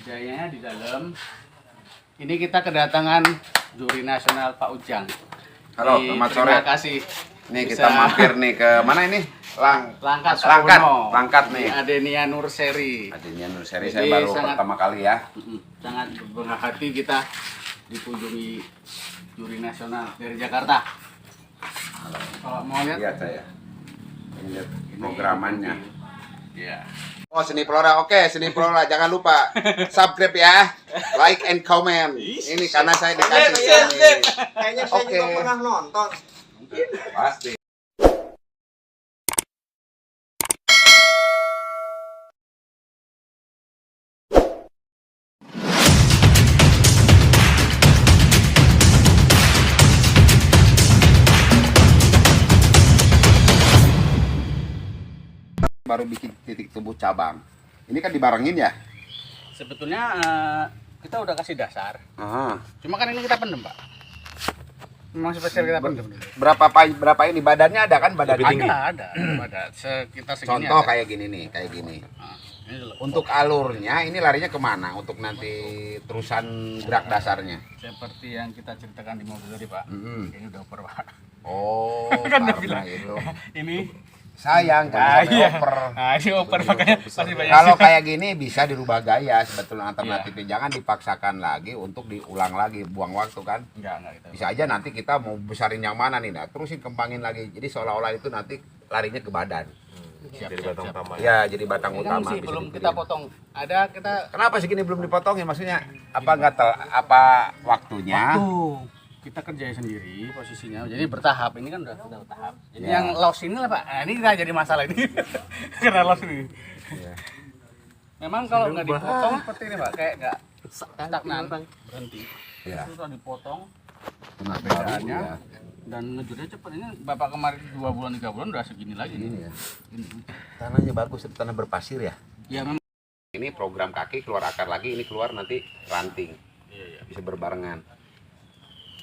Jayanya di dalam. Ini kita kedatangan juri nasional Pak Ujang. Halo, selamat sore. Terima kasih. Nih kita mampir nih ke mana ini? Langkat nih. Adenia Nurseri. Adenia Nurseri, Jadi saya baru sangat- pertama kali ya. Sangat berbangga hati kita dikunjungi juri nasional dari Jakarta. Kalau mau lihat, Lihat saya. Lihat programannya. Iya. Oh, Seni Flora. Oke, Seni Flora. Jangan lupa subscribe ya. Like and comment. Ini karena saya dikasih ini. Kayaknya saya juga pernah nonton. Pasti. Baru bikin titik tumbuh cabang. Ini kan dibarengin ya? Sebetulnya kita udah kasih dasar. Aha. Cuma kan ini kita pendem, Pak. Memang spesial kita pendem dulu. Berapa ini badannya ada kan badan tinggi? Ada. Kita segini Contoh ada. kayak gini nih, kayak gini. Nah, ini dulu. Untuk alurnya ini larinya kemana? Untuk nanti terusan gerak dasarnya? Seperti yang kita ceritakan di mobil tadi, Pak. Mm-mm. Ini udah oper, Pak. Oh, Kan udah karena bilang. itu. Ini Sayang kan sampai oper. Nah, ini oper makanya pasti banyak. Kalau kayak gini bisa dirubah gaya sebetulnya alternatifnya. Jangan dipaksakan lagi untuk diulang lagi, buang waktu kan. enggak gitu. Bisa aja nanti kita mau besarin yang mana nih, nah terusin kembangin lagi. Jadi seolah-olah itu nanti larinya ke badan. Jadi batang utama. Ya, jadi batang Ini kan utama. masih bisa belum dipilih. kita potong. Ada kita Kenapa segini belum dipotongin? Maksudnya apa nggak apa waktunya? kita kerjain sendiri posisinya. Jadi bertahap. Ini kan udah bertahap. Jadi Ya. yang loss ini lah, Pak. Nah, ini nggak jadi masalah ini. Karena loss ini. Ya. Memang kalau nggak dipotong seperti ini, Pak, kayak nggak stagnan, berhenti. Ya. Terus kalau dipotong Benar perbedaannya ya. dan ngejutnya cepet. Ini Bapak kemarin 2 bulan 3 bulan udah segini lagi Ini nih. ya. Ini. Tanahnya bagus, tanah berpasir ya. Ya memang. Ini program kaki keluar akar lagi, ini keluar nanti ranting. Iya, iya. Bisa berbarengan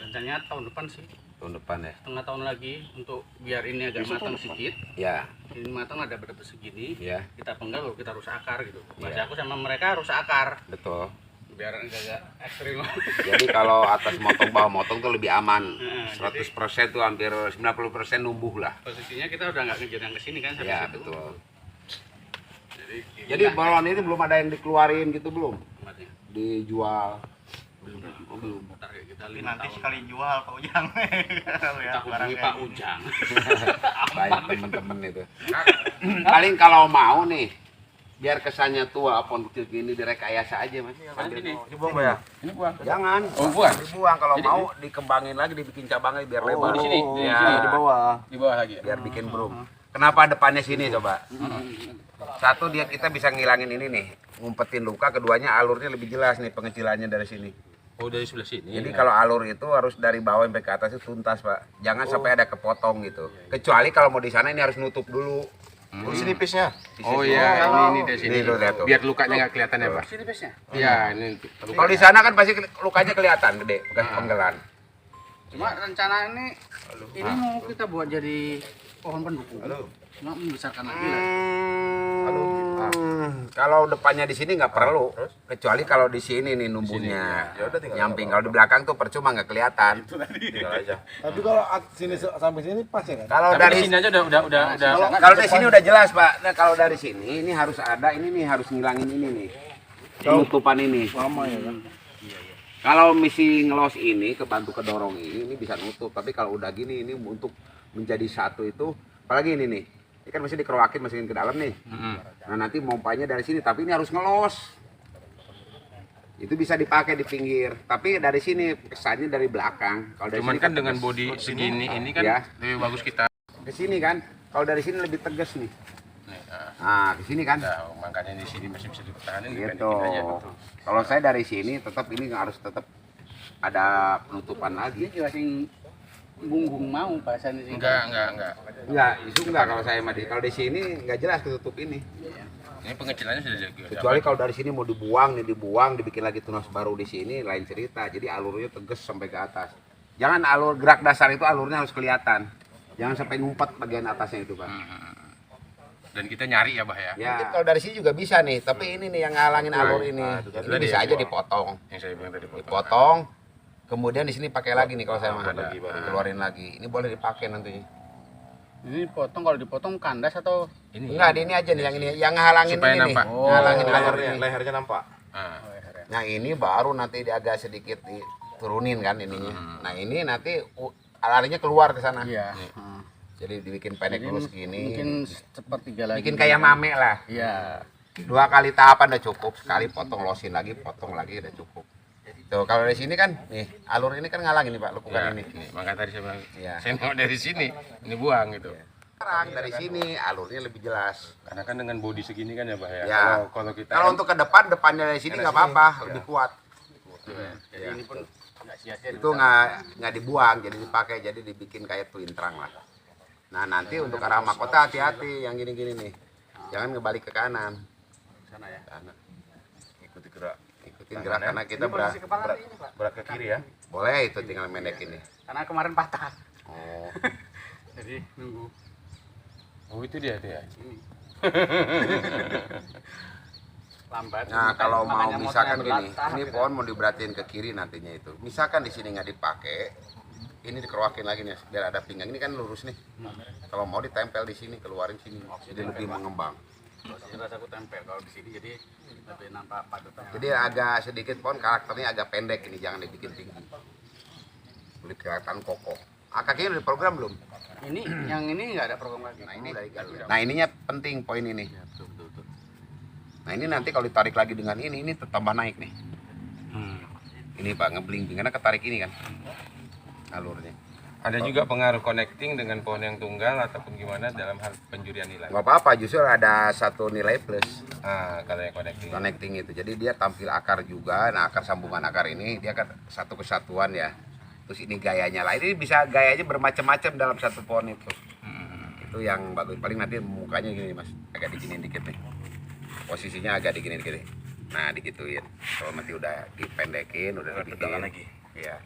Rencananya tahun depan sih. tahun depan ya. Setengah tahun lagi untuk biar ini agak matang sedikit. Ya, Ini matang ada benar segini. ya, Kita penggal baru kita rusak akar gitu. Masih Iya. aku sama mereka rusak akar betul. biar agak ekstrim. Jadi kalau atas motong bawah motong tuh lebih aman. Nah, 100% tuh hampir 90% numbuh lah. Posisinya kita udah nggak ngejar yang kesini kan sampai Ya, situ. betul. Jadi Jadi balon ini belum ada yang dikeluarin gitu belum? tempatnya. Dijual. Belum. Ntar kayak kita 5 Nanti tahun. sekali jual Pak Ujang. Kita hubungi Pak Ujang. Banyak temen-temen itu. Paling kalau mau nih, biar kesannya tua pohon kecil gini direkayasa aja mas. Ini. Dibuang Pak ya? Ini buang. Jangan. Oh, buang. Dibuang kalau Jadi, mau dikembangin lagi, dibikin cabangnya biar lebar. di sini? Ya, Di bawah. Di bawah lagi ya. biar bikin brum. Kenapa depannya sini coba? Satu dia kita bisa ngilangin ini nih, ngumpetin luka. Keduanya alurnya lebih jelas nih pengecilannya dari sini. Oh, dari sebelah sini. Jadi kalau alur itu harus dari bawah sampai ke atas itu tuntas pak. Jangan sampai ada kepotong gitu. Kecuali kalau mau di sana ini harus nutup dulu. Di sini pisnya. Oh iya, ini dari sini. Ini tuh, lihat tuh. Biar lukanya nggak kelihatan ya, Pak. Sini pesnya. Iya, ini. Kalau di sana kan pasti lukanya kelihatan gede, bekas penggelan. Cuma rencana ini mau kita buat jadi pohon pendukung. Cuma membesarkan lagi lah. Kalau depannya di sini nggak perlu, kecuali kalau di sini nih numbuhnya. Nyamping. Kalau di belakang tuh percuma nggak kelihatan. Tinggal aja. Tapi kalau sini sampai sini pas ya kan? Kalau Tapi dari di sini aja udah. kalau dari sini udah jelas pak. Nah kalau dari sini ini harus ada ini nih harus ngilangin ini nih penutupan ini. Lama ya kan? Kalau misi ngelos ini kebantu kedorong ini bisa nutup. Tapi kalau udah gini ini untuk menjadi satu itu, apalagi ini nih. Ini kan masih dikeroakin masukin ke dalam nih. Nah nanti pompanya dari sini, tapi ini harus ngelos. Itu bisa dipakai di pinggir. Tapi dari sini kesannya dari belakang. Kalau dari Cuman sini kan dengan tegas. bodi segini ini kan Ya. lebih bagus kita. Ke sini kan. Kalau dari sini lebih tegas nih. Nah ke sini kan. Nah, makanya di sini masih bisa dipertahankan Gitu. Kalau saya dari sini tetap ini harus tetap ada penutupan lagi. Jelasin bunggung mau bahasanya sih. Enggak, itu enggak kalau saya mah. Kalau di sini enggak jelas ketutup ini. Ini pengecilannya sudah jadi. Kecuali kalau dari sini mau dibuang, dibikin lagi tunas baru di sini lain cerita. Jadi alurnya tegas sampai ke atas. Jangan alur gerak dasar itu alurnya harus kelihatan. Jangan sampai ngumpet bagian atasnya itu, Pak. Dan kita nyari ya, Bah ya. Mungkin kalau dari sini juga bisa nih, tapi ini nih yang ngalangin alur ini. Ini bisa aja dipotong. Yang saya bilang tadi Dipotong. Kemudian di sini pakai lagi nih kalau saya mau Ada. keluarin lagi. Ini boleh dipakai nanti. Ini potong, kalau dipotong kandas atau Ini. Enggak, ini aja nih yang ini yang ngalangin Supaya ini nampak. nih. Ngalangin alur Lehernya, ini. lehernya nampak. Ah. Nah, ini baru nanti dia agak sedikit diturunin kan ininya. Nah, ini nanti alarinya keluar ke sana. iya. Jadi dibikin pendek dulu segini. Mungkin sepertiga lagi. Bikin kayak mame lah. Iya. 2 kali tahapan udah cukup. Sekali potong losin lagi, potong lagi udah cukup. Tuh, kalau dari sini kan nih, alur ini kan ngalangin nih Pak, lekukan ini. Makanya tadi saya bilang, Iya. saya mau dari sini, ini buang gitu. Sekarang dari sini alurnya lebih jelas. Karena kan dengan body segini kan ya, Bah ya. Ya. Kalau kita Kalau untuk ke depan, depannya dari sini nggak apa-apa, lebih kuat. Jadi ini pun nggak sia-sia. Itu nggak dibuang, jadi dipakai, jadi dibikin kayak twin trunk lah. Nah, nanti untuk arah mahkota hati-hati yang gini-gini nih. Jangan ngebalik ke kanan. Sana ya. Kanan. Ikuti gerak. Ikutin gerak karena kita Berat ke kiri ya. boleh itu tinggal mendek ini. Karena kemarin patah. Oh. Jadi nunggu. Oh, itu dia tuh ya. Lambat. Nah, kalau mau Makanya misalkan motornya gini, berat, ini gitu. pohon mau diberatin ke kiri nantinya itu. Misalkan di sini nggak dipakai, ini dikeroakin lagi nih biar ada pinggang. Ini kan lurus nih. Kalau mau ditempel di sini, keluarin sini, jadi lebih mengembang. Ini rasaku tempel kalau di sini, jadi lebih nampak padutan. Jadi agak sedikit pohon karakternya agak pendek ini, jangan dibikin tinggi. Kulit kelihatan kokoh. Kakinya udah diprogram belum? Ini yang ini nggak ada program lagi. Nah ini, nah ininya penting poin ini. Nah ini nanti kalau ditarik lagi dengan ini tambah naik nih. Ini Pak ngeblingking karena ketarik ini kan alurnya. Ada juga pengaruh connecting dengan pohon yang tunggal ataupun gimana dalam hal penjurian nilai. Nggak apa-apa, justru ada satu nilai plus. Ah, kalau yang connecting. Connecting itu, jadi dia tampil akar juga. Nah akar sambungan akar ini dia kan satu kesatuan ya. Terus ini gayanya lah, ini bisa gayanya bermacam-macam dalam satu pohon itu. Itu yang bagus. Paling nanti mukanya gini Mas, agak diginiin dikit nih. Posisinya agak diginiin dikit nih. Nah digituin. Kalau nanti udah dipendekin, udah dibikin lagi. Iya.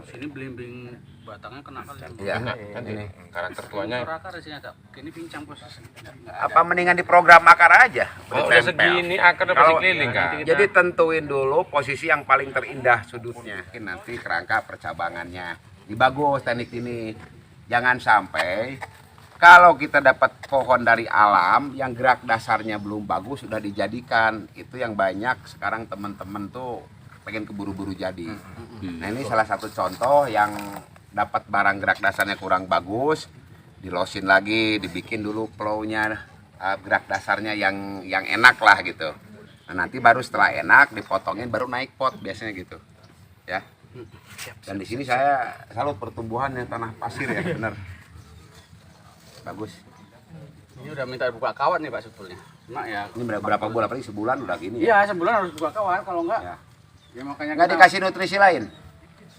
Sini belimbing batangnya kena kali. Iya. Kan ini karakter tuanya. Akar di sini ada. Ini pincang posisi. Apa mendingan diprogram akar aja? Oh, udah Ditempel. segini akar udah pasti keliling kan. Jadi tentuin dulu posisi yang paling terindah sudutnya. Mungkin nanti kerangka percabangannya. Ini bagus teknik ini. Jangan sampai kalau kita dapat pohon dari alam yang gerak dasarnya belum bagus sudah dijadikan. Itu yang banyak sekarang teman-teman tuh pengen keburu-buru jadi. Nah ini salah satu contoh yang dapat barang gerak dasarnya kurang bagus, dilosin lagi, dibikin dulu plow-nya, gerak dasarnya yang enak lah gitu. Nah nanti baru setelah enak dipotongin baru naik pot biasanya gitu, ya. Dan di sini saya salut pertumbuhan yang tanah pasir ya, bener. Bagus. Ini udah minta buka kawat nih Pak sebetulnya. Cuma ya. Ini berapa bulan? Paling sebulan udah gini. Iya sebulan harus buka kawat, kalau enggak. Ya. Ya makanya Nggak kita- dikasih nutrisi lain?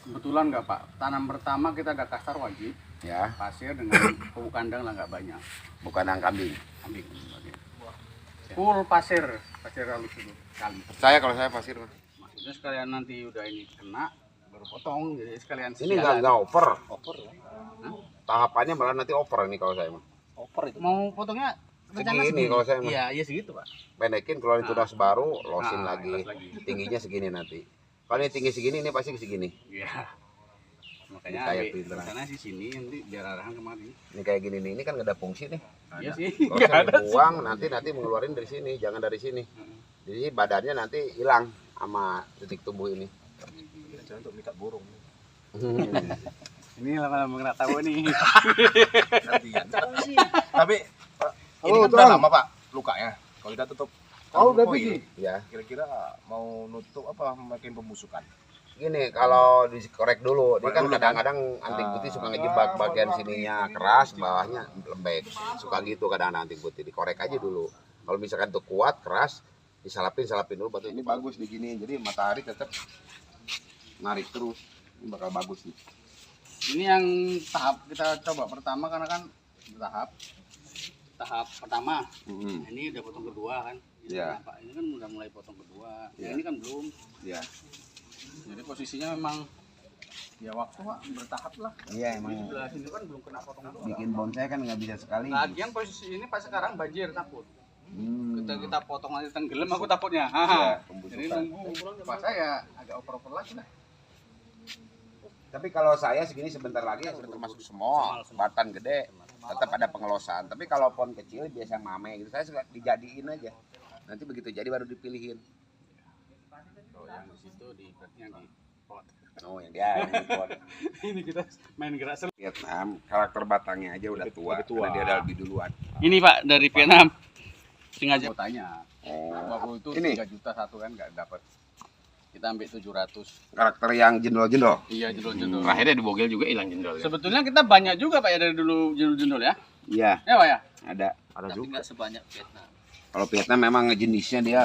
Kebetulan nggak Pak. Tanam pertama kita ada kasar wajib, Ya, pasir dengan pupuk kandang lah nggak banyak. bukan yang kambing. Kambing. Full pasir halus dulu kali. Saya kalau saya pasir. Maksudnya sekalian nanti udah ini kena baru potong, jadi sekalian Ini sejalan. nggak over. Over ya. Tahapannya malah nanti over ini kalau saya mah. Over itu. Mau potongnya rencana Segini kalau saya mah. Iya, iya segitu Pak. Pendekin keluarin tunas baru, losin Nah, lagi. los lagi. Tingginya segini nanti. Kalau ini tinggi segini, ini pasti segini. Iya. Makanya Kayak ambil pinteran. sana sih sini nanti biar arahan kemari. Ini kayak gini nih, ini kan nggak ada fungsi nih. Iya sih. Kalau saya buang nanti mengeluarin dari sini, jangan dari sini. Jadi badannya nanti hilang sama titik tumbuh ini. Untuk mikat burung. Ini lama-lama kena tahu nih. Tapi ini Oh, kan udah Tuan. lama Pak lukanya. Kalau kita tutup Oh, udah ruko begini. ini, Ya, kira-kira mau nutup apa makin pembusukan? gini kalau dikorek dulu, dia kan Dulu kan? kadang-kadang anting putih suka ngejebak bagian sininya keras, bawahnya lembek. Suka gitu kadang-kadang anting putih, dikorek aja dulu. Kalau misalkan itu kuat, keras, salapin dulu batu ini bagus begini. Jadi matahari tetap narik terus. Ini bakal bagus nih. Ini yang tahap kita coba pertama karena kan tahap pertama. Hmm. Ini udah potong kedua kan. Ini Iya. Pak, ini kan udah mulai potong kedua. Iya. Ini kan belum. Ya. Jadi posisinya memang Ya waktu Pak bertahap lah. Iya Di emang sebelah sini kan belum kena potongan. bikin bonsai kan nggak bisa sekali. Lagian posisi ini pas sekarang banjir takut. Hmm. Kita potong aja tenggelam aku takutnya. Iya, Jadi pembusukan. nunggu pas saya agak oper-oper lagi lah. Tapi kalau saya segini sebentar lagi sudah termasuk semua batang gede, tetap ada pengelosan. Tapi kalau pohon kecil biasa mame gitu, saya suka dijadiin aja. Nanti begitu jadi baru dipilihin. Oh yang di situ di yang di pot. Oh yang dia yang di pohon. Ini kita main gerak seru. Vietnam karakter batangnya aja udah tua, karena dia ada lebih duluan. Ini Pak dari Vietnam. Sengaja mau tanya. Oh, Waktu itu ini 3 juta satu kan nggak dapat. Kita ambil 700. karakter yang jendol-jendol. Iya jendol-jendol. Terakhirnya di Bogel juga hilang jendol ya. Sebetulnya kita banyak juga Pak ya dari dulu jendol-jendol ya. Iya, Ya Pak ya. ada. Tapi nggak sebanyak Vietnam. Kalau Vietnam memang jenisnya dia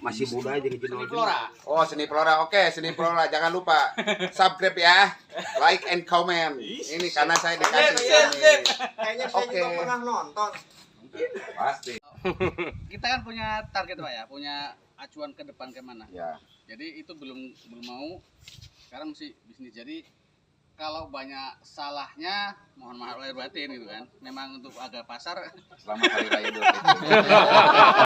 masih muda aja jendol. Flora. Oh, seni flora. Oke, seni flora. Jangan lupa subscribe ya. Like and comment. Ini karena saya dikasih ini. Kayaknya saya juga pernah nonton. Pasti. Kita kan punya target Pak ya, punya acuan ke depan kemana. Ya. Jadi itu belum mau. Sekarang mesti bisnis. Jadi kalau banyak salahnya, mohon maaf lahir batin gitu kan. Memang untuk harga pasar Selamat hari raya Idul Fitri.